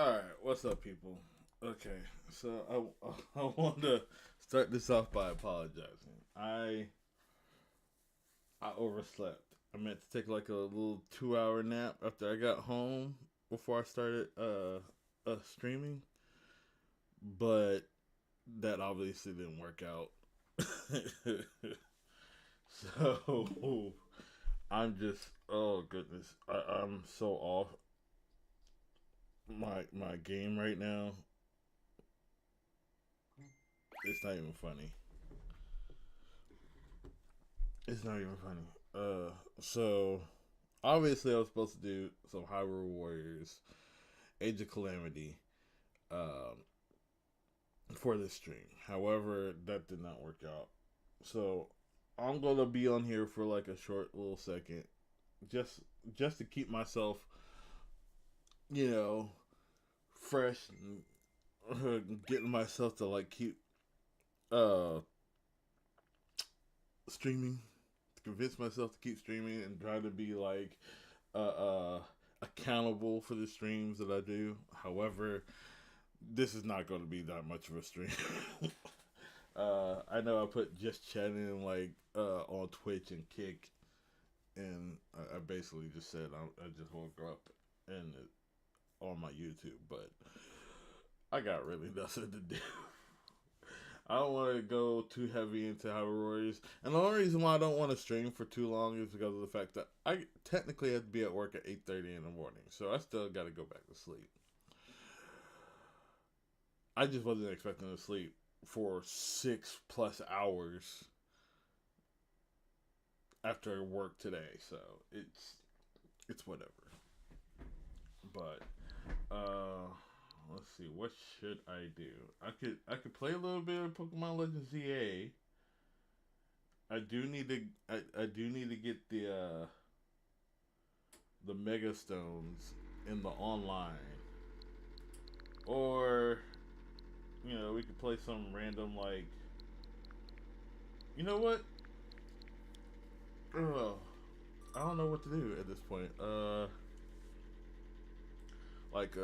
Alright, what's up, people? Okay, so I want to start this off by apologizing. I overslept. I meant to take like a little 2 hour nap after I got home before I started streaming, but that obviously didn't work out. So I'm just, oh goodness, I'm so off my game right now. It's not even funny. It's not even funny. So obviously I was supposed to do some Hyrule Warriors, Age of Calamity, um, for this stream. However, that did not work out. So I'm gonna be on here for like a short little second, just just to keep myself, you know, fresh and getting myself to like keep uh streaming, to convince myself to keep streaming and try to be like accountable for the streams that I do. However, this is not going to be that much of a stream. I know I put just chatting like on Twitch and Kick, and I basically just said I just woke up and on my YouTube, but I got really nothing to do. I don't want to go too heavy into Hyrule Warriors, and the only reason why I don't want to stream for too long is because of the fact that I technically have to be at work at 8:30 in the morning, so I still got to go back to sleep. I just wasn't expecting to sleep for 6+ hours after work today, so it's whatever. But uh let's see, what should I do? I could play a little bit of Pokemon Legends ZA. I do need to get the Mega Stones in the online, or we could play some random like, you know what? Ugh, I don't know what to do at this point. Like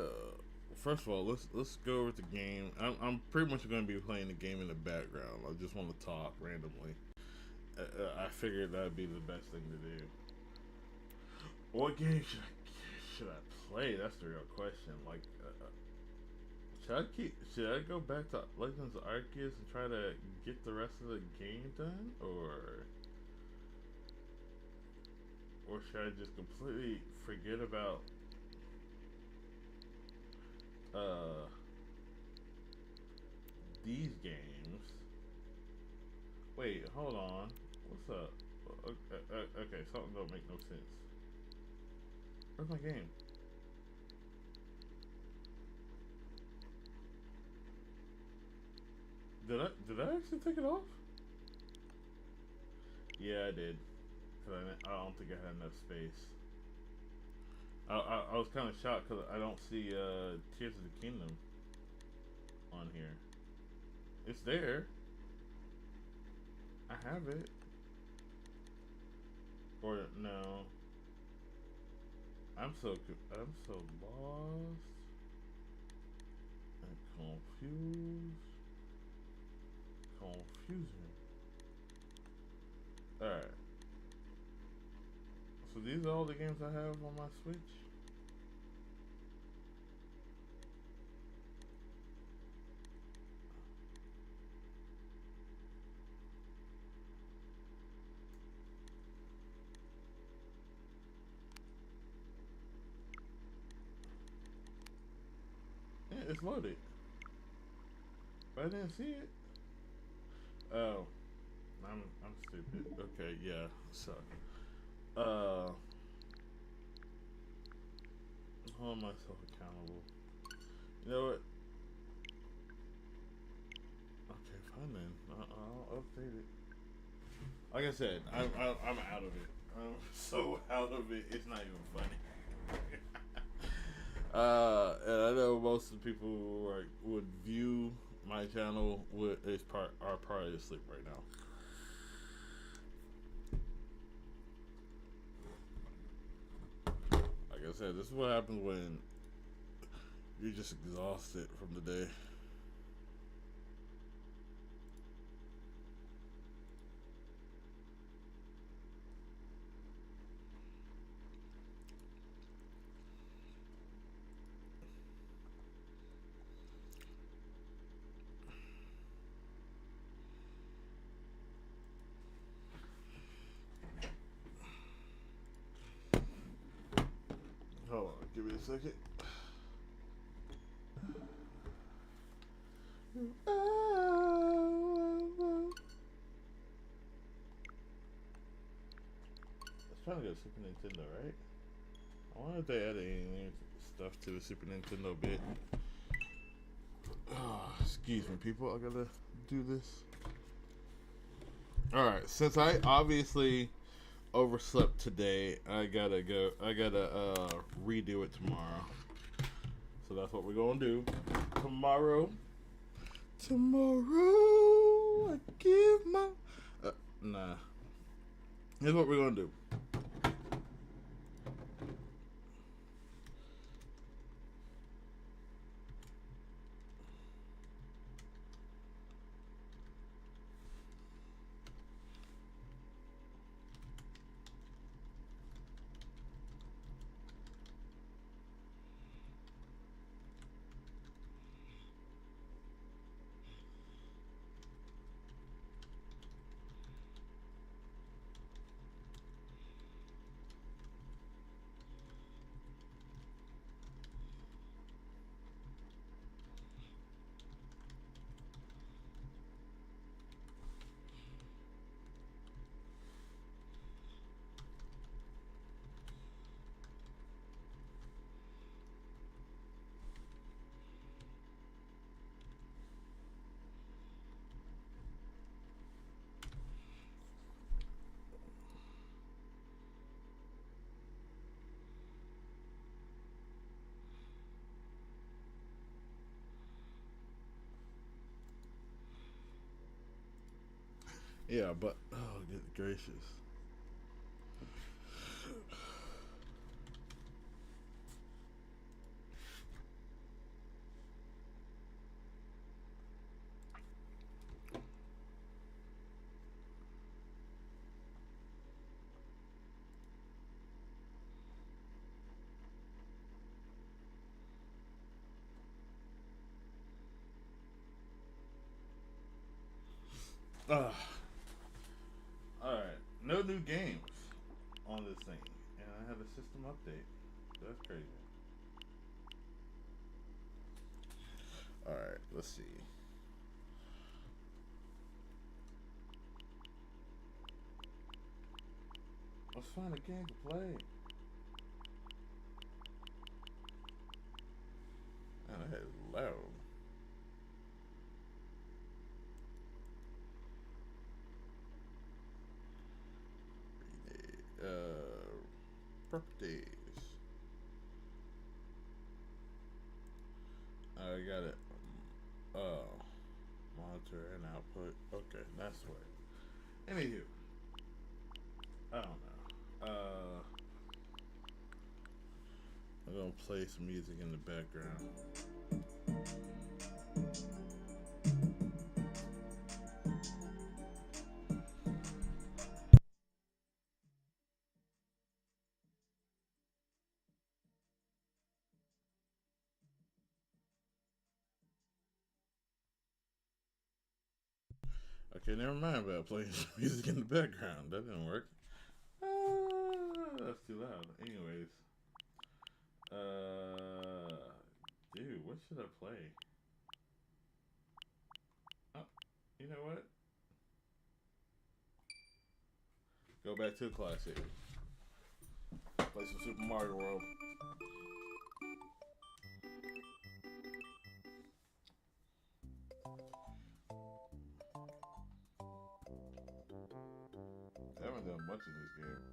first of all, let's go over the game. I'm pretty much going to be playing the game in the background. I just want to talk randomly. I figured that'd be the best thing to do. What game should I play? That's the real question. Like, should I go back to Legends of Arceus and try to get the rest of the game done, or should I just completely forget about uh these games? Wait, hold on. What's up? Okay, something don't make no sense. Where's my game? Did I actually take it off? Yeah, I did. Cause I don't think I had enough space. I was kind of shocked because I don't see Tears of the Kingdom on here. It's there. I have it. Or no. I'm so lost and confused. Confusing. All right. So these are all the games I have on my Switch. Yeah, it's loaded. But I didn't see it. Oh, I'm stupid. Okay, yeah. So, uh, hold myself accountable. You know what? Okay, fine then. I'll update it. Like I said, I'm out of it. I'm so out of it. It's not even funny. And I know most of the people who would view my channel are probably asleep right now. Like I said, this is what happens when You're just exhausted from the day. Hold on, give me a second. It's trying to go Super Nintendo, right? I wonder if they added any stuff to the Super Nintendo bit. Oh, excuse me, people. I gotta do this. Alright, since I obviously overslept today, I gotta go. I gotta redo it tomorrow. So that's what we're gonna do. Tomorrow, I give my. Nah. Here's what we're gonna do. Yeah, but oh, good gracious. Uh, all right, no new games on this thing, and I have a system update. That's crazy. All right, let's see. Let's find a game to play. Man, that is loud. Properties. I got it. Oh, monitor and output. Okay, that's the way. Anywho, I don't know. I'm gonna play some music in the background. Okay, never mind about playing some music in the background. That didn't work. That's too loud. Anyways, uh, dude, what should I play? Oh, you know what? Go back to the classic. Play some Super Mario World. I haven't done much in this game.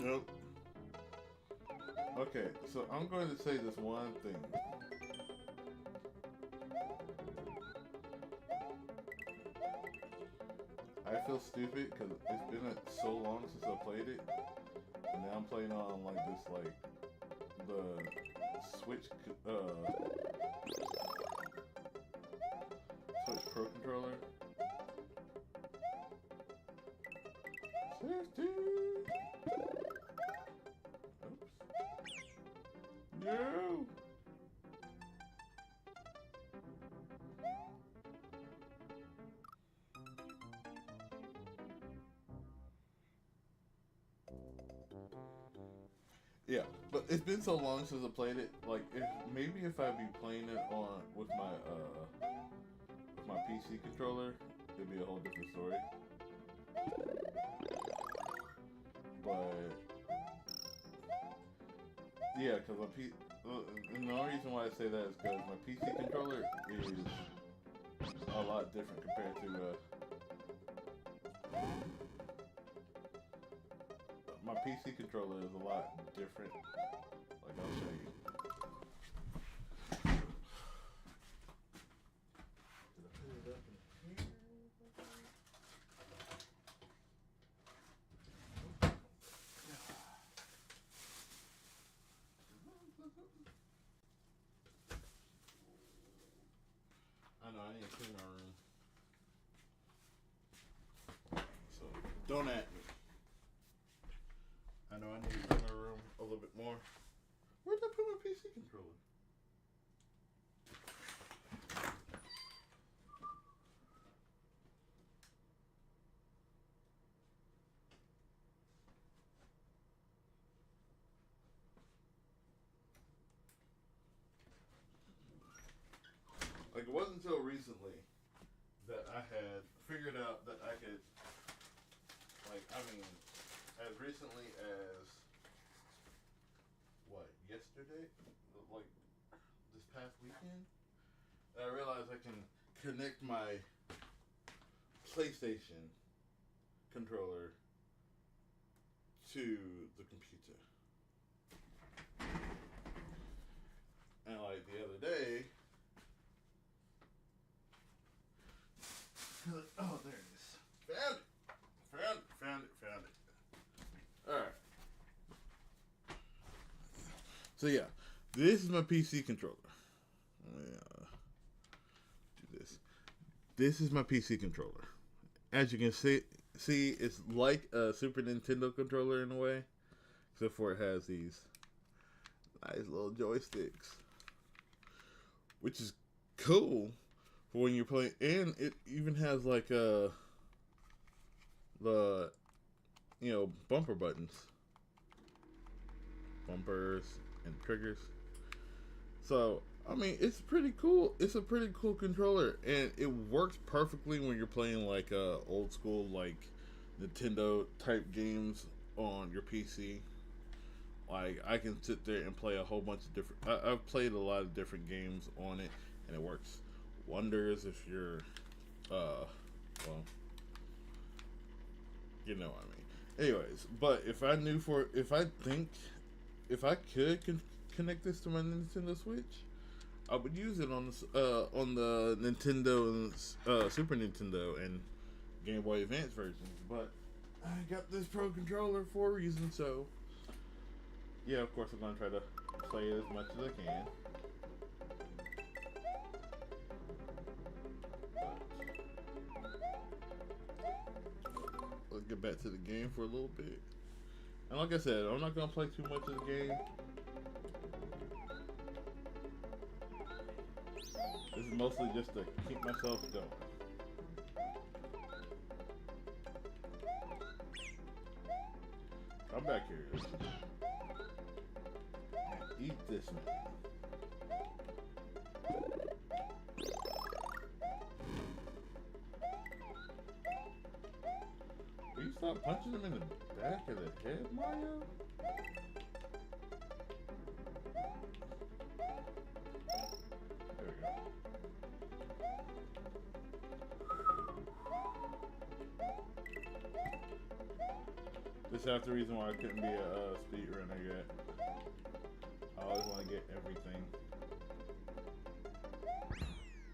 Nope. Okay, so I'm going to say this one thing. I feel stupid because it's been so long since I played it, and now I'm playing on like this, like the Switch, Switch Pro controller. 60. Oops. No. Yeah, but it's been so long since I played it. Like, maybe if I'd be playing it on with my PC controller, it'd be a whole different story. But yeah, because and the only reason why I say that is because my PC controller is a lot different compared to my PC controller is a lot different. Like, I'll show you. Did I put it up in here? I know, I need to clean our room. So, don't at me. I know I need to clean our room a little bit more. Where'd I put my PC controller? Like, it wasn't until recently that I had figured out that I could, like, I mean, as recently as, what, yesterday? Like, this past weekend? I realized I can connect my PlayStation controller to the computer. And, like, the other day, oh, there it is. Found it. Alright. So, yeah. This is my PC controller. Let me do this. This is my PC controller. As you can see, it's like a Super Nintendo controller in a way. Except for it has these nice little joysticks. Which is cool for when you're playing. And it even has like the bumper buttons, bumpers and triggers. So I mean, it's pretty cool. It's a pretty cool controller, and it works perfectly when you're playing like old school like Nintendo type games on your PC. Like, I can sit there and play a whole bunch of different. I've played a lot of different games on it, and it works wonders if you're, well, you know what I mean. Anyways, but if I could connect this to my Nintendo Switch, I would use it on the Nintendo, Super Nintendo, and Game Boy Advance versions. But I got this Pro controller for a reason, so yeah, of course I'm gonna try to play as much as I can. Let's get back to the game for a little bit. And like I said, I'm not gonna play too much of the game. This is mostly just to keep myself going. Come back here. And eat this man. Will you stop punching him in the back of the head, Mario? There we go. This is half the reason why I couldn't be a speedrunner yet. I always want to get everything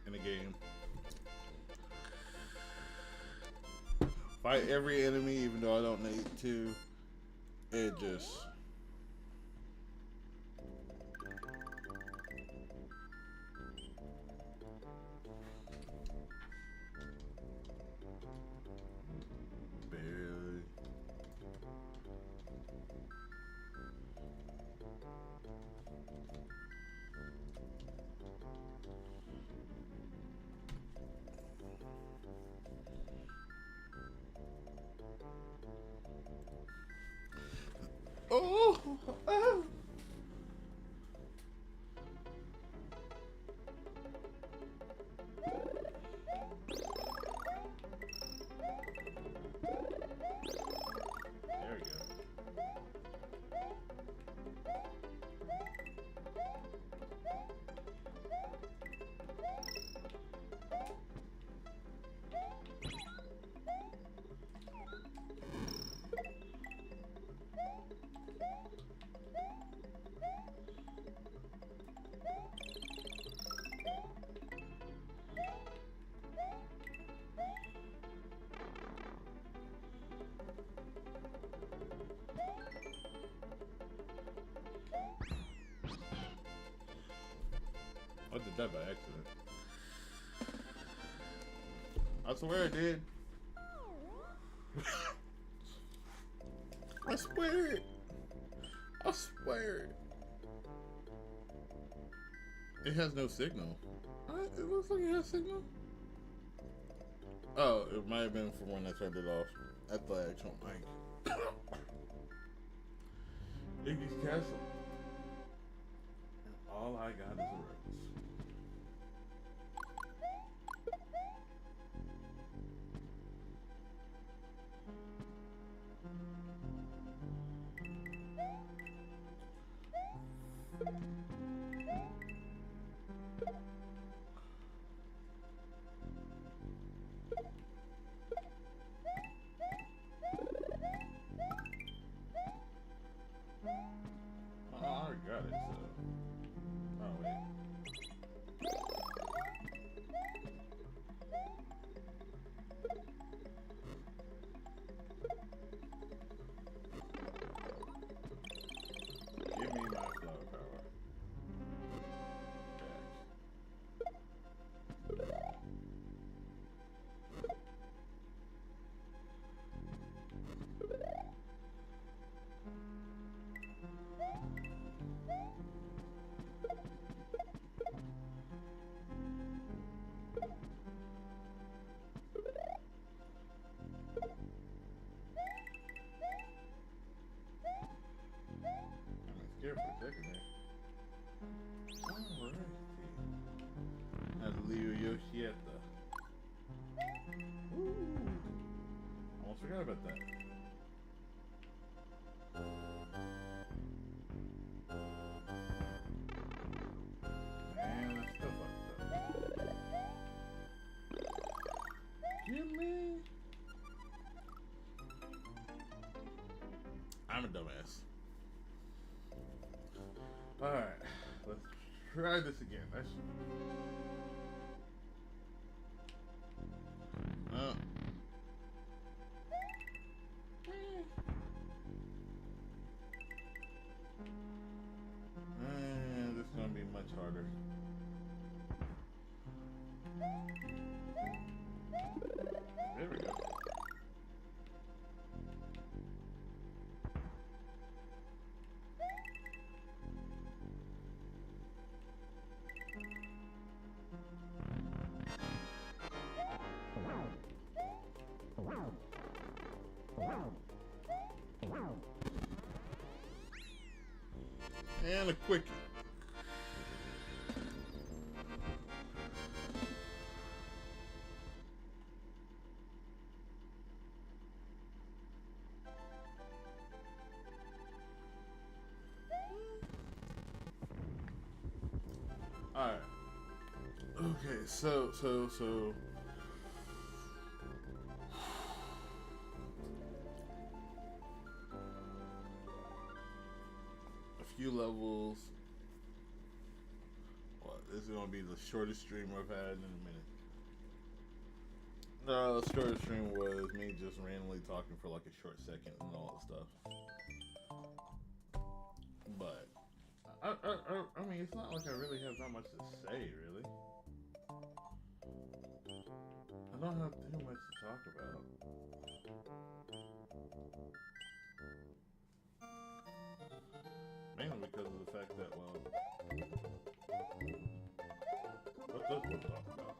in the game. Fight every enemy even though I don't need to. It just... barely. Oh! Oh! There we go. I did that by accident. I swear I did. I swear it. I swear it. It has no signal. It looks like it has signal. Oh, it might have been from when I turned it off at the actual mic. Iggy's Castle. And all I got is a rose. Oh, I already got it, so... Oh, wait. Give me my flower power. Back. Scared for a second there. Alright. That's Leo Yoshieta. Ooh. Almost forgot about that. Man, that's still fucked up. Give me. I'm a dumbass. Alright, let's try this again. That's... Oh. And this is gonna be much harder. There we go. And a quickie. Alright. Okay, so a few levels. What, this is gonna be the shortest stream I've had in a minute. No, the shortest stream was me just randomly talking for like a short second and all that stuff. But I mean, it's not like I really have that much to say, really. I don't have too much to talk about. Mainly because of the fact that, well, what does one talk about?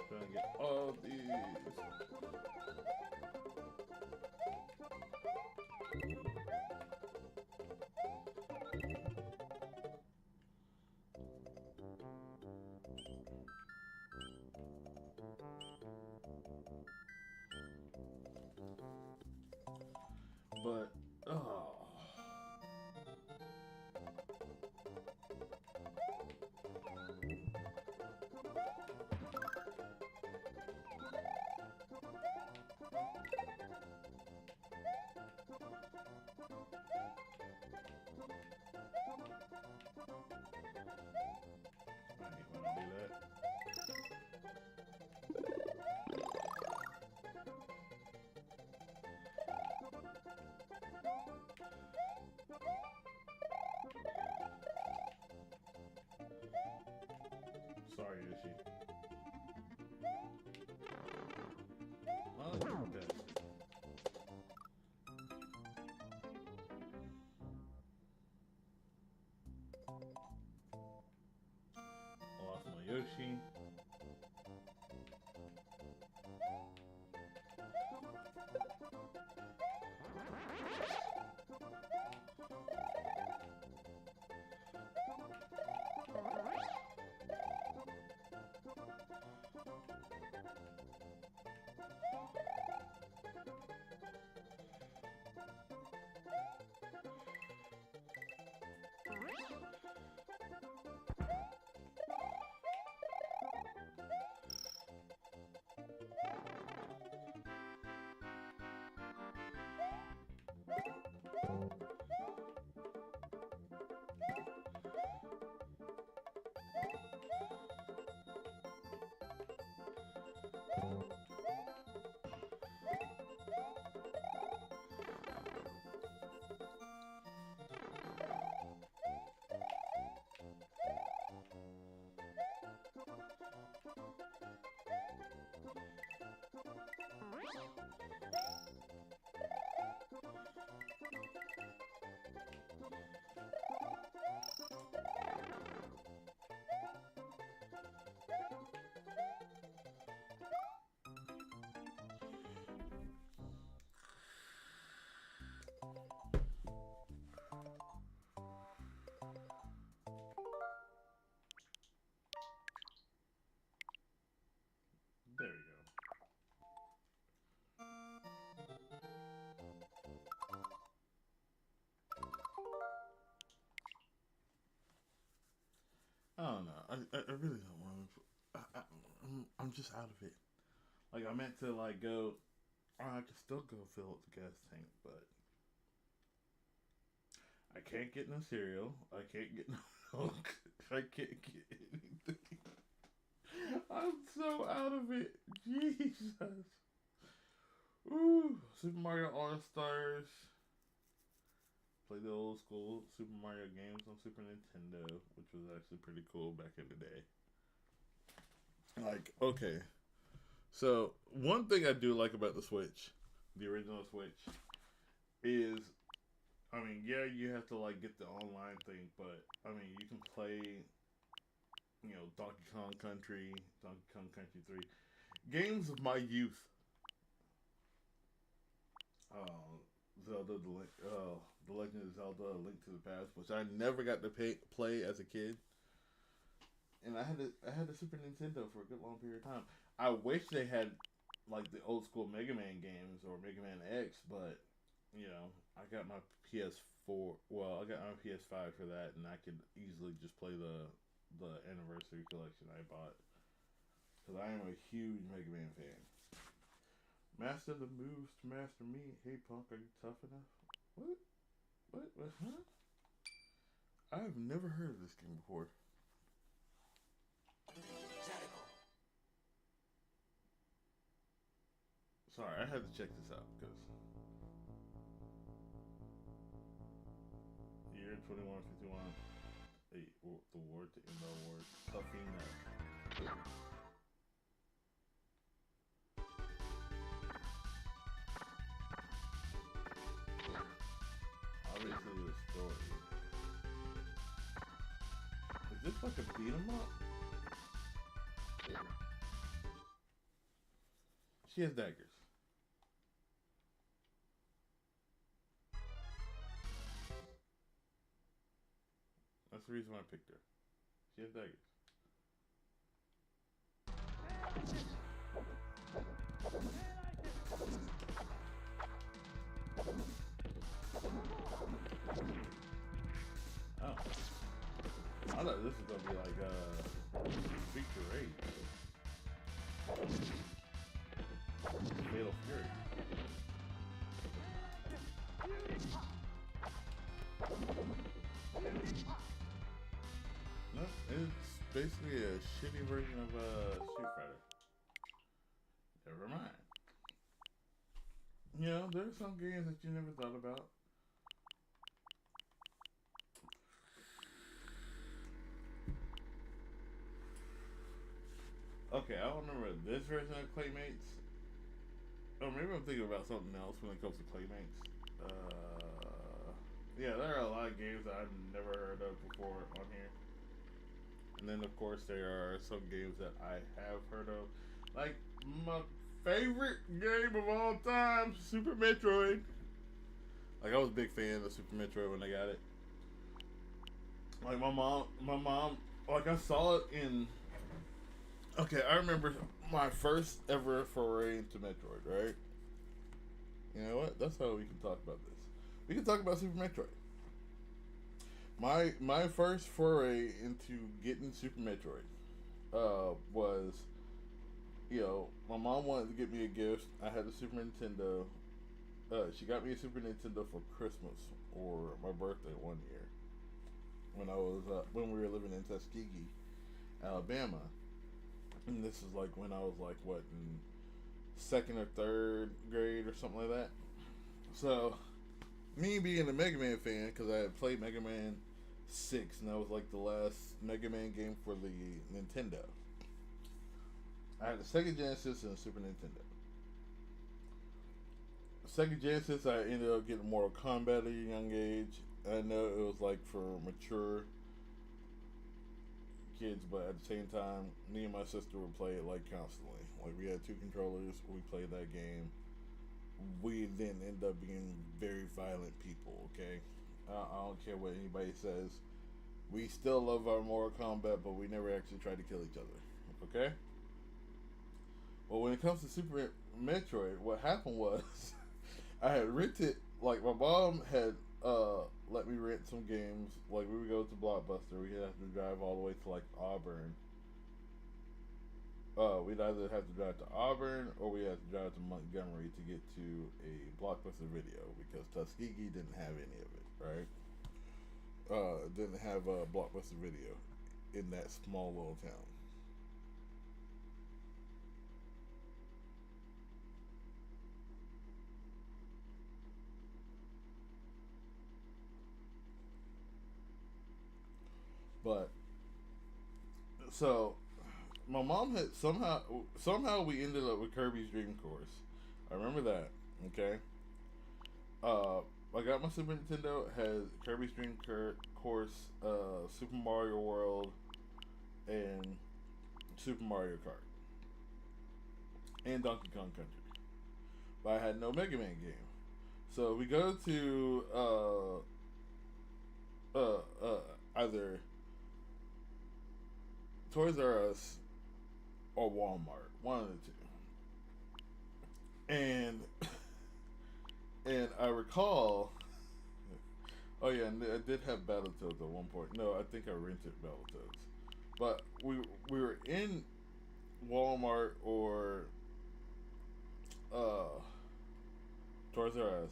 Trying to get all these. But, oh. I hate when I do that. Sorry, Yoshi. Well, you're the best. I lost my Yoshi. There we go. I don't know. I really don't want to. I'm just out of it. Like, I meant to, like, go. I could still go fill up the gas tank, but I can't get no cereal. I can't get no milk. I can't get anything. I'm so out of it. Jesus. Ooh. Super Mario All Stars. Play the old school Super Mario games on Super Nintendo, which was actually pretty cool back in the day. Like, okay. So one thing I do like about the Switch, the original Switch, is I mean, yeah, you have to like get the online thing, but I mean, you can play, Donkey Kong Country, Donkey Kong Country 3, games of my youth. Zelda, the Legend of Zelda, Link to the Past, which I never got to play as a kid, and I had the Super Nintendo for a good long period of time. I wish they had like the old school Mega Man games or Mega Man X, but I got my PS4. Well, I got my PS5 for that, and I could easily just play the anniversary collection I bought because I am a huge Mega Man fan. Master the moves to master me. Hey punk, are you tough enough? What? What? Huh? I've never heard of this game before. Sorry, I had to check this out because year 2151, the war to end the war. Toughy obviously the story. Is this like a beat 'em up? She has daggers. That's the reason why I picked her. She has daggers. Oh, I thought this was gonna be like Feature 8, Fatal Fury. No, it's basically a shitty version of Street Fighter. Never mind. There are some games that you never thought about. Okay, I don't remember this version of Claymates. Oh, maybe I'm thinking about something else when it comes to Claymates. Yeah, there are a lot of games that I've never heard of before on here. And then, of course, there are some games that I have heard of. Like, my favorite game of all time, Super Metroid. Like, I was a big fan of Super Metroid when I got it. Like, my mom, like, I saw it in. Okay, I remember my first ever foray into Metroid, right? You know what? That's how we can talk about this. We can talk about Super Metroid. My first foray into getting Super Metroid was my mom wanted to get me a gift. I had a Super Nintendo. She got me a Super Nintendo for Christmas or my birthday one year when we were living in Tuskegee, Alabama, and this is like when I was like what in second or third grade or something like that. So me being a Mega Man fan because I had played Mega Man 6 and that was like the last Mega Man game for the Nintendo. I had a Sega Genesis and a Super Nintendo. Sega Genesis, I ended up getting Mortal Kombat at a young age. I know it was like for mature kids, but at the same time, me and my sister would play it like constantly. Like we had two controllers, we played that game. We then end up being very violent people. Okay, I don't care what anybody says. We still love our Mortal Kombat, but we never actually tried to kill each other. Okay. Well, when it comes to Super Metroid, what happened was I had rented, like, my mom had let me rent some games. Like, we would go to Blockbuster. We'd have to drive all the way to, like, Auburn. We'd either have to drive to Auburn or we had to drive to Montgomery to get to a Blockbuster video because Tuskegee didn't have any of it, right? Didn't have a Blockbuster video in that small little town. But so my mom had somehow we ended up with Kirby's Dream Course. I remember that. Okay. Uh, I got my Super Nintendo. It has Kirby's Dream Course, Super Mario World, and Super Mario Kart, and Donkey Kong Country. But I had no Mega Man game. So we go to either Toys R Us or Walmart, one of the two. And and I recall, oh yeah, and I did have Battletoads at one point. No, I think I rented Battletoads, but we were in Walmart or uh, Toys R Us,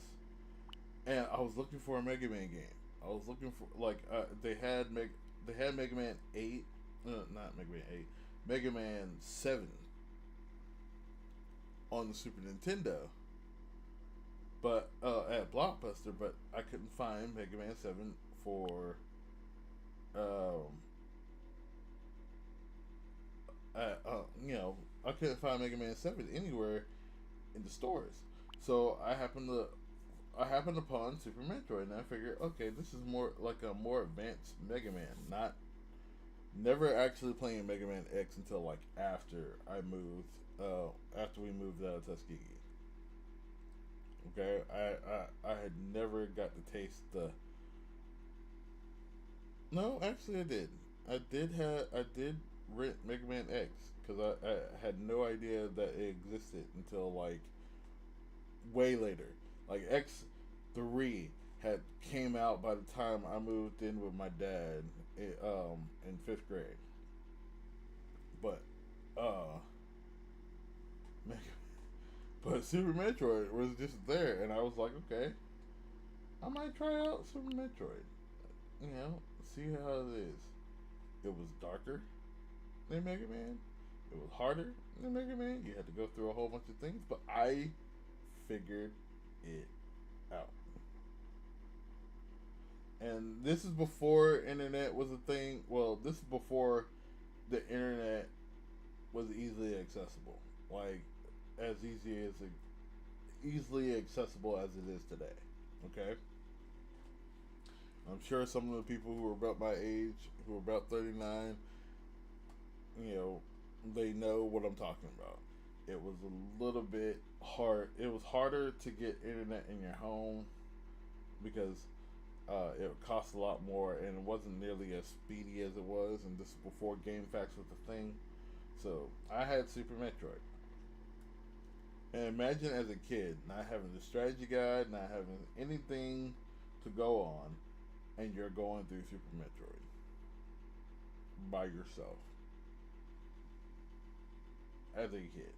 and I was looking for a Mega Man game. I was looking for like they had Mega Man 8, not Mega Man 8, Mega Man 7 on the Super Nintendo, but at Blockbuster, but I couldn't find Mega Man 7 for um I couldn't find Mega Man 7 anywhere in the stores. So I happened upon Super Metroid, and I figured, okay, this is more like a more advanced Mega Man. Not never actually playing Mega Man X until like after we moved out of Tuskegee. Okay, I had never got to taste the. No, actually, I did. I did rent Mega Man X because I had no idea that it existed until like way later. Like X3 had came out by the time I moved in with my dad in fifth grade. But uh, but Super Metroid was just there, and I was like, okay, I might try out Super Metroid. You know, see how it is. It was darker than Mega Man. It was harder than Mega Man. You had to go through a whole bunch of things, but I figured it out. And this is before internet was a thing. Well, this is before the internet was easily accessible. Like as easily accessible as it is today. Okay? I'm sure some of the people who are about my age, who are about 39, you know, they know what I'm talking about. It was a little bit hard. It was harder to get internet in your home because it cost a lot more and it wasn't nearly as speedy as it was. And this is before GameFAQs was a thing. So I had Super Metroid. And imagine as a kid not having the strategy guide, not having anything to go on, and you're going through Super Metroid by yourself as a kid,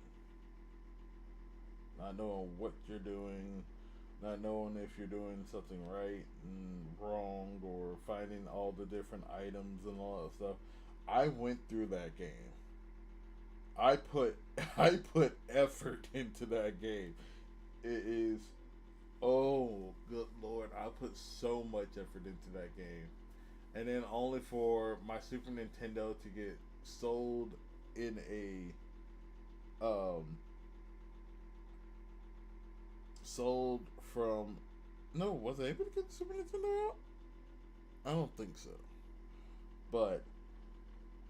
not knowing what you're doing, not knowing if you're doing something right and wrong, or finding all the different items and all that stuff. I went through that game. I put I put effort into that game. It is, oh good lord, I put so much effort into that game. And then only for my Super Nintendo to get sold in a um sold from, no, was I able to get the Super Nintendo out? I don't think so. But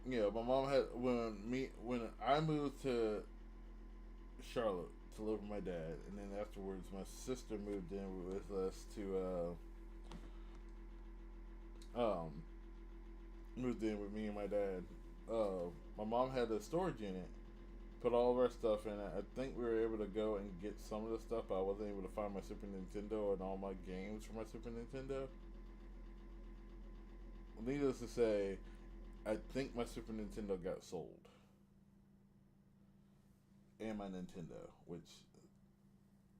yeah, my mom had when I moved to Charlotte to live with my dad, and then afterwards my sister moved in with us to um moved in with me and my dad. My mom had a storage unit, put all of our stuff in it. I think we were able to go and get some of the stuff, but I wasn't able to find my Super Nintendo and all my games for my Super Nintendo. Needless to say, I think my Super Nintendo got sold, and my Nintendo, which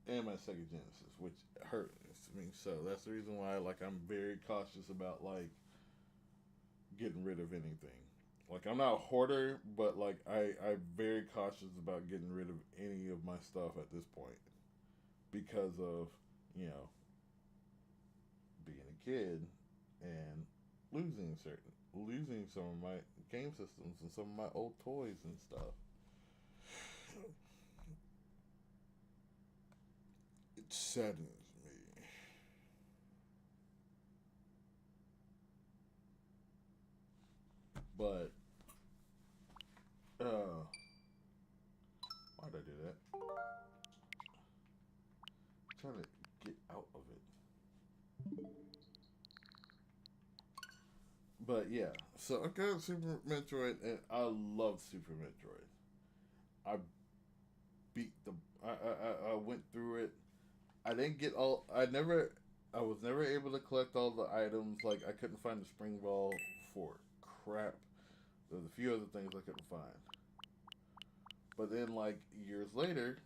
and my Sega Genesis, which hurts me. So that's the reason why, like, I'm very cautious about like getting rid of anything. Like, I'm not a hoarder, but like I'm very cautious about getting rid of any of my stuff at this point because of, you know, being a kid and losing certain losing some of my game systems and some of my old toys and stuff. It saddens me. But why'd I do that? I'm trying to get out of it. But yeah, so I got Super Metroid, and I love Super Metroid. I beat the. I went through it. I didn't get all. I never. I was never able to collect all the items. Like I couldn't find the spring ball for crap. There's a few other things I couldn't find. But then, like years later,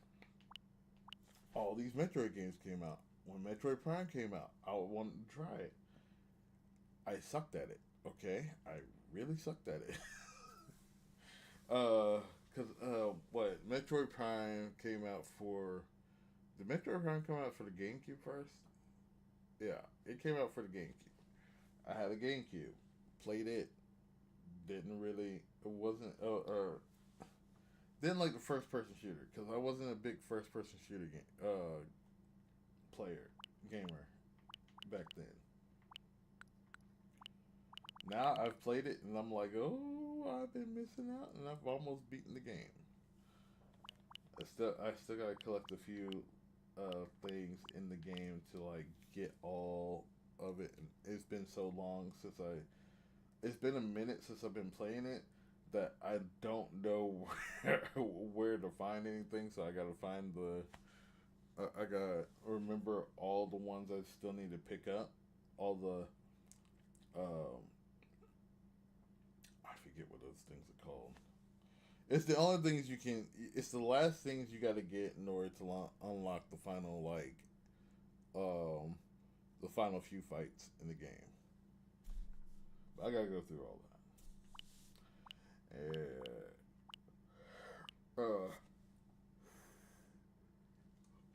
all these Metroid games came out. When Metroid Prime came out, I wanted to try it. I sucked at it. Okay, I really sucked at it. Cause what Metroid Prime came out for? Did Metroid Prime come out for the GameCube first? Yeah, it came out for the GameCube. I had a GameCube, played it. Didn't really. It wasn't. Didn't like the first person shooter because I wasn't a big first person shooter game player gamer back then. Now I've played it and I'm like, oh, I've been missing out, and I've almost beaten the game. I still gotta collect a few things in the game to like get all of it. And it's been so long since I. It's been a minute since I've been playing it that I don't know where to find anything. So I gotta find the. I gotta remember all the ones I still need to pick up. All the. Um, I forget what those things are called. It's the only things you can. It's the last things you got to get in order to unlock the final um, the final few fights in the game. But I gotta go through all that.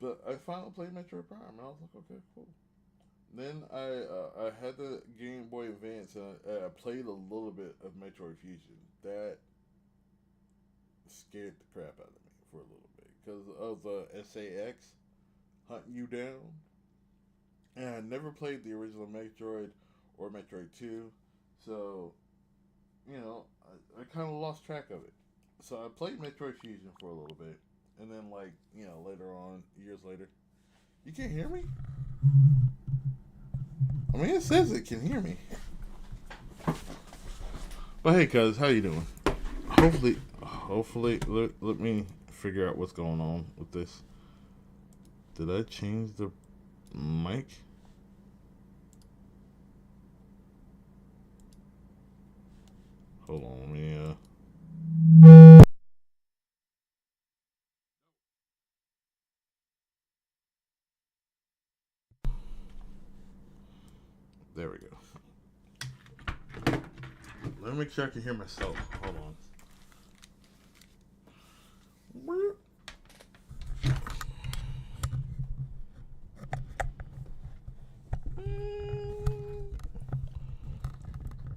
But I finally played Metroid Prime, and I was like, okay, cool. Then I had the Game Boy Advance, and I played a little bit of Metroid Fusion. That scared the crap out of me for a little bit because of the SAX hunting you down. And I never played the original Metroid or Metroid 2, so I kind of lost track of it. So I played Metroid Fusion for a little bit, and then later on, years later, you can't hear me. I mean, it says it can hear me. But hey, cuz, how you doing? Hopefully, let me figure out what's going on with this. Did I change the mic? Hold on, let me. There we go. Let me make sure I can hear myself. Hold on.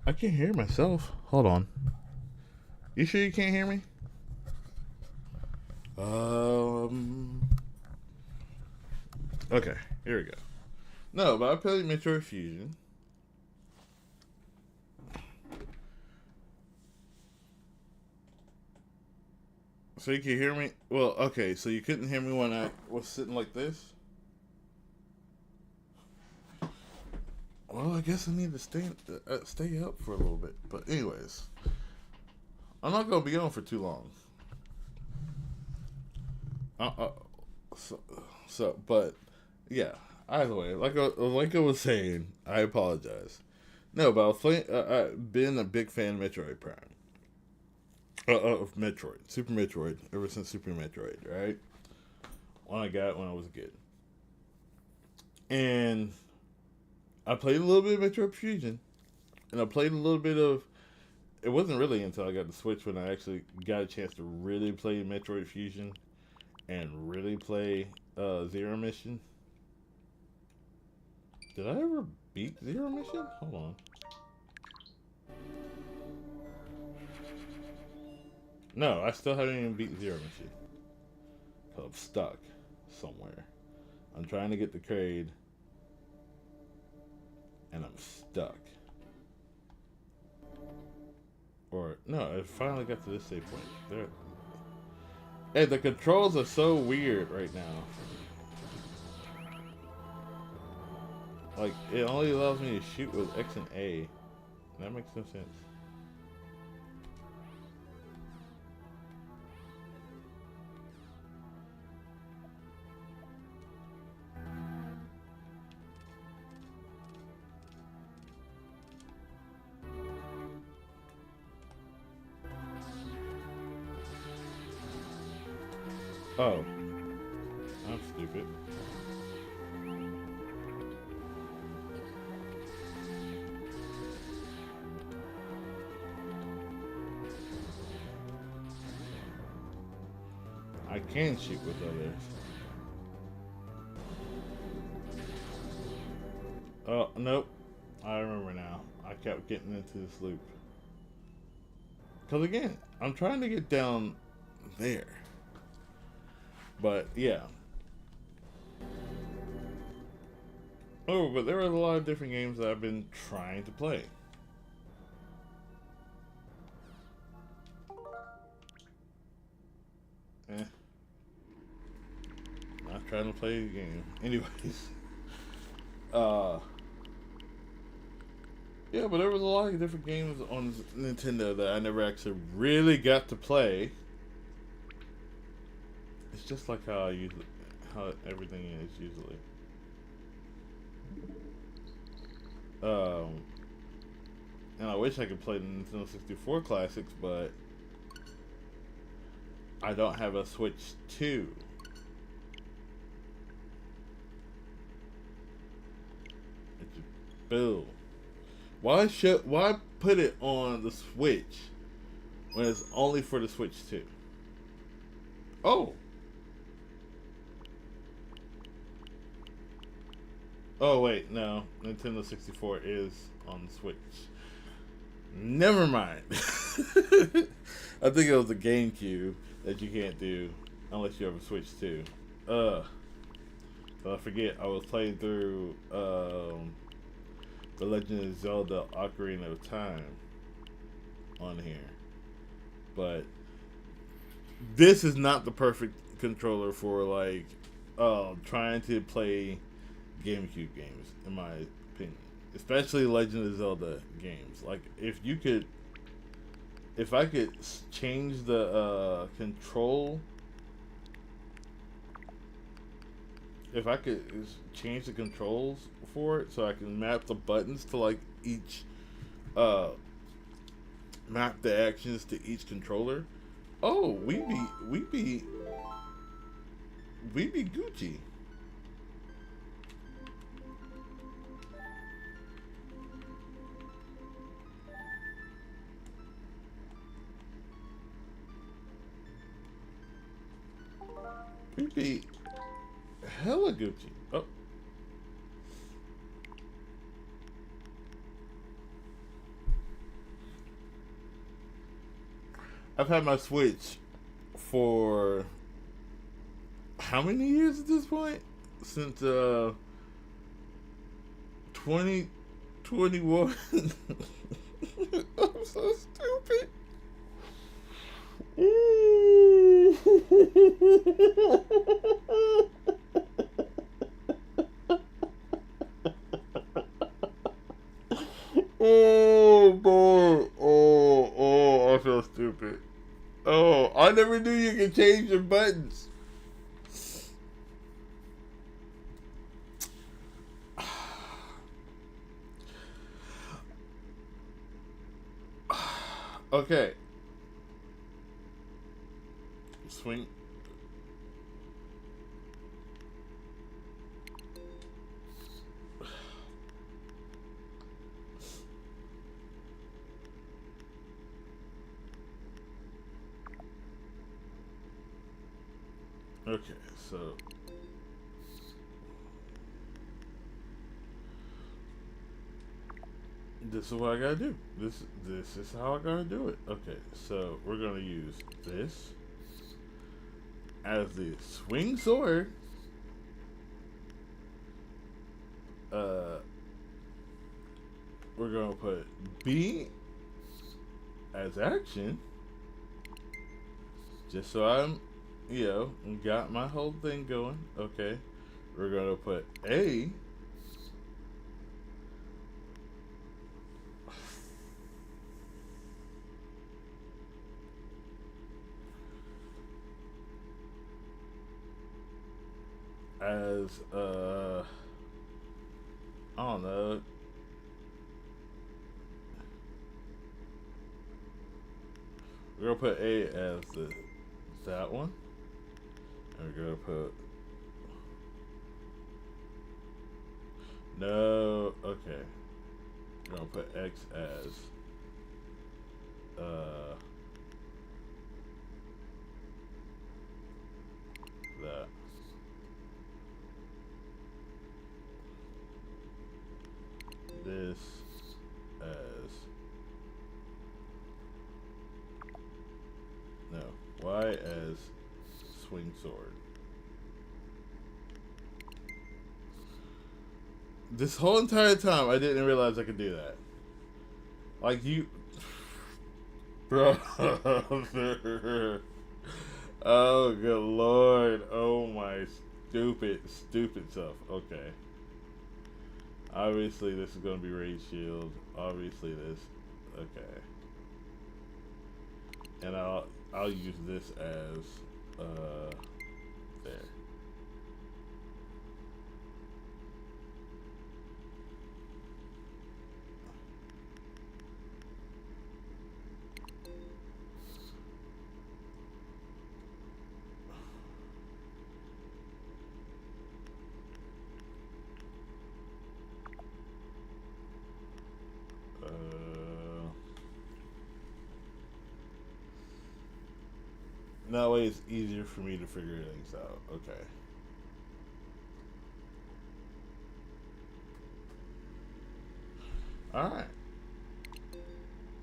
I can't hear myself. Hold on. You sure you can't hear me? Okay, here we go. No, but I played Metroid Fusion. So you can hear me? Well, okay, so you couldn't hear me when I was sitting like this? Well, I guess I need to stay up for a little bit. But anyways, I'm not gonna be on for too long. Uh, uh, so, but yeah. Either way, like I was saying, I apologize. No, but I was playing. I've been a big fan of Metroid Prime. Of Metroid, Super Metroid, ever since Super Metroid, right? When I got it when I was a kid, and I played a little bit of Metroid Fusion, and I played a little bit of. It wasn't really until I got the Switch when I actually got a chance to really play Metroid Fusion and really play Zero Mission. Did I ever beat Zero Mission? Hold on. No, I still haven't even beat Zero Mission. Cause I'm stuck somewhere. I'm trying to get the Kraid, and I'm stuck. Or no, I finally got to this save point. There. Hey, the controls are so weird right now. Like, it only allows me to shoot with X and A. That makes no sense. Oh, I'm stupid. I can shoot with others. Oh, nope. I remember now. I kept getting into this loop. Because again, I'm trying to get down there. But, yeah. Oh, but there are a lot of different games that I've been trying to play. Not trying to play the game. Anyways. Yeah, but there was a lot of different games on Nintendo that I never actually really got to play. It's just like how everything is usually. And I wish I could play the Nintendo 64 classics, but I don't have a Switch 2. It's a bill. Why put it on the Switch when it's only for the Switch 2? Oh. Oh wait, no. Nintendo 64 is on the Switch. Never mind. I think it was the GameCube that you can't do unless you have a Switch 2. So I forget, I was playing through The Legend of Zelda Ocarina of Time on here. But this is not the perfect controller for like trying to play GameCube games, in my opinion. Especially Legend of Zelda games. Like if I could change the control, if I could change the controls for it, so I can map the buttons to like each, map the actions to each controller. Oh, we'd be Gucci. We'd be hella Gucci. Oh. I've had my Switch for how many years at this point? Since 2021. I'm so stupid. Oh boy. Oh, I feel stupid. Oh, I never knew you could change your buttons. Okay. Swing. Okay, so This is what I gotta do. This is how I gotta do it. Okay, so we're gonna use this as the swing sword. We're gonna put B as action, just so I'm, got my whole thing going. Okay, we're gonna put A as I don't know. We're gonna put A as that one, and we're gonna put no. Okay, we're gonna put X as that. This as no. Y as swing sword. This whole entire time, I didn't realize I could do that. Like you, bro. Oh, good lord. Oh, my stupid self. Okay. Obviously, this is going to be Raid Shield. Obviously, this. Okay. And I'll use this as, there. That way it's easier for me to figure things out. Okay. Alright.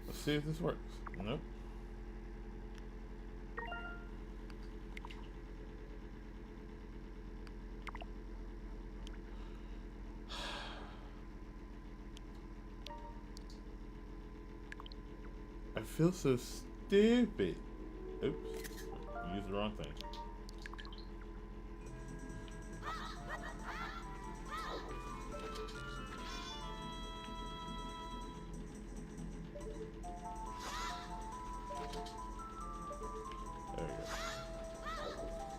Let's see if this works. Nope. I feel so stupid. Oops. Used the wrong thing. There we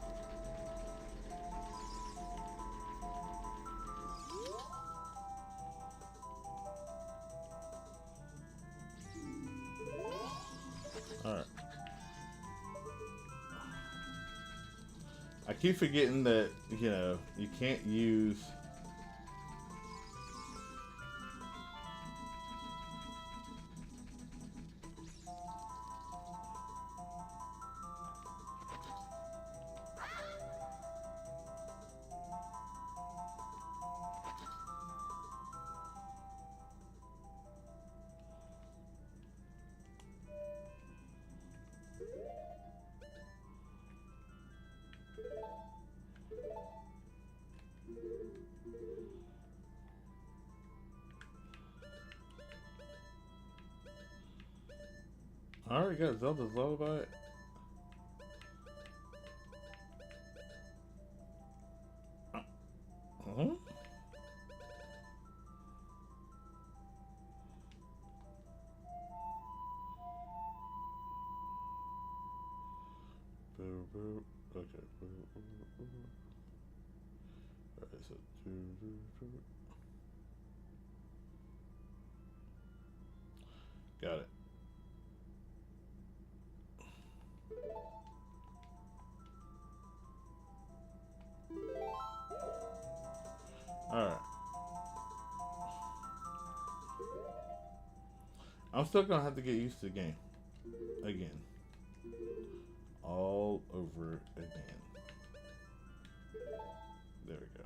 go. Alright. I keep forgetting that, you can't use... I already got Zelda's Lullaby. Huh? Okay. Alright, so got it. Alright. I'm still gonna have to get used to the game. Again. All over again. There we go.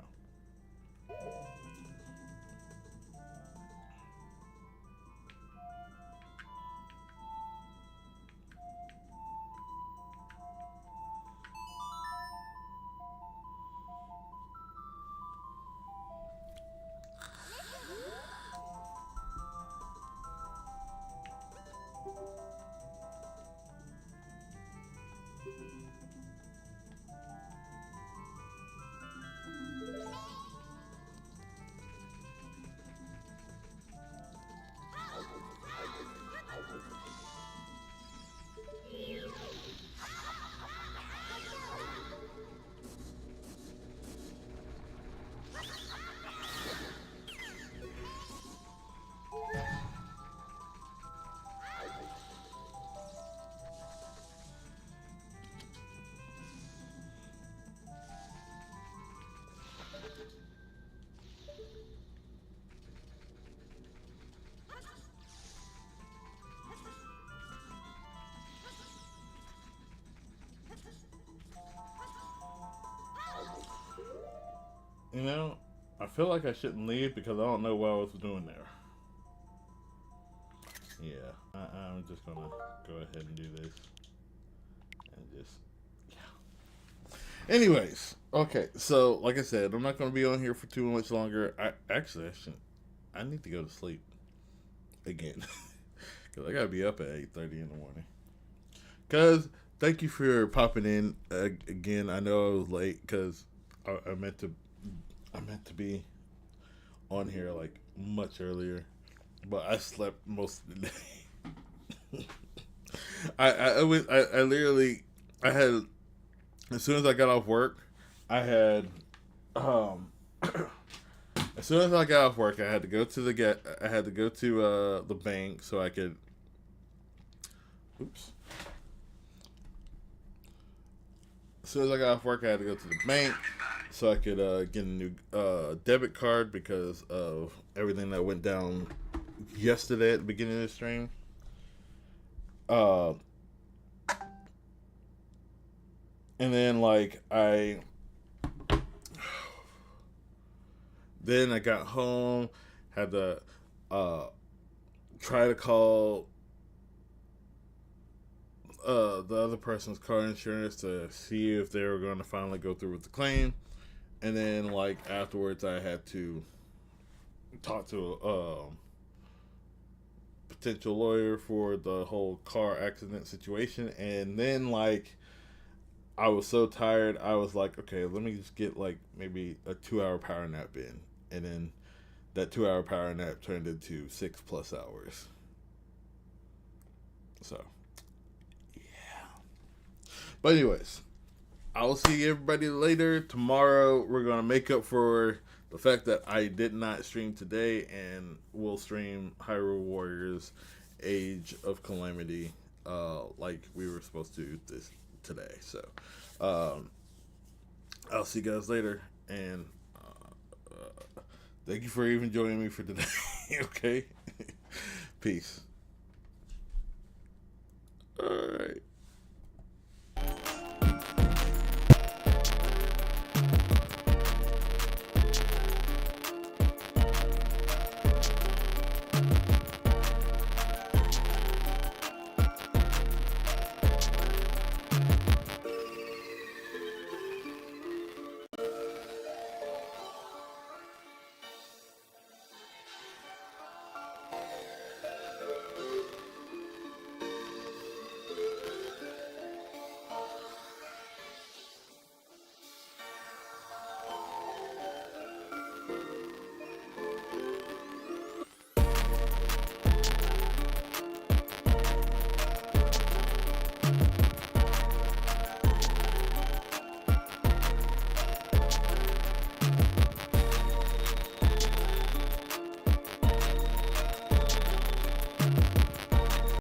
You know, I feel like I shouldn't leave because I don't know what I was doing there. Yeah, I'm just gonna go ahead and do this and just anyways, okay. So, like I said, I'm not going to be on here for too much longer. I shouldn't. I need to go to sleep again because I got to be up at 8:30 in the morning. Cause thank you for popping in again. I know I was late because I meant to be on here like much earlier, but I slept most of the day. I literally I had as soon as I got off work, I had um as soon as I got off work, I had to go to I had to go to the bank so I could. Oops. As soon as I got off work, I had to go to the bank so I could get a new debit card because of everything that went down yesterday at the beginning of the stream. Uh, and then then I got home, had to uh, try to call the other person's car insurance to see if they were going to finally go through with the claim, and then afterwards I had to talk to a potential lawyer for the whole car accident situation, and then I was so tired I was like, okay, let me just get maybe a 2 hour power nap in, and then that 2 hour power nap turned into 6+ hours. So but anyways, I will see everybody later. Tomorrow, we're going to make up for the fact that I did not stream today, and we'll stream Hyrule Warriors Age of Calamity like we were supposed to this today. So, I'll see you guys later, and thank you for even joining me for today. Okay? Peace. All right.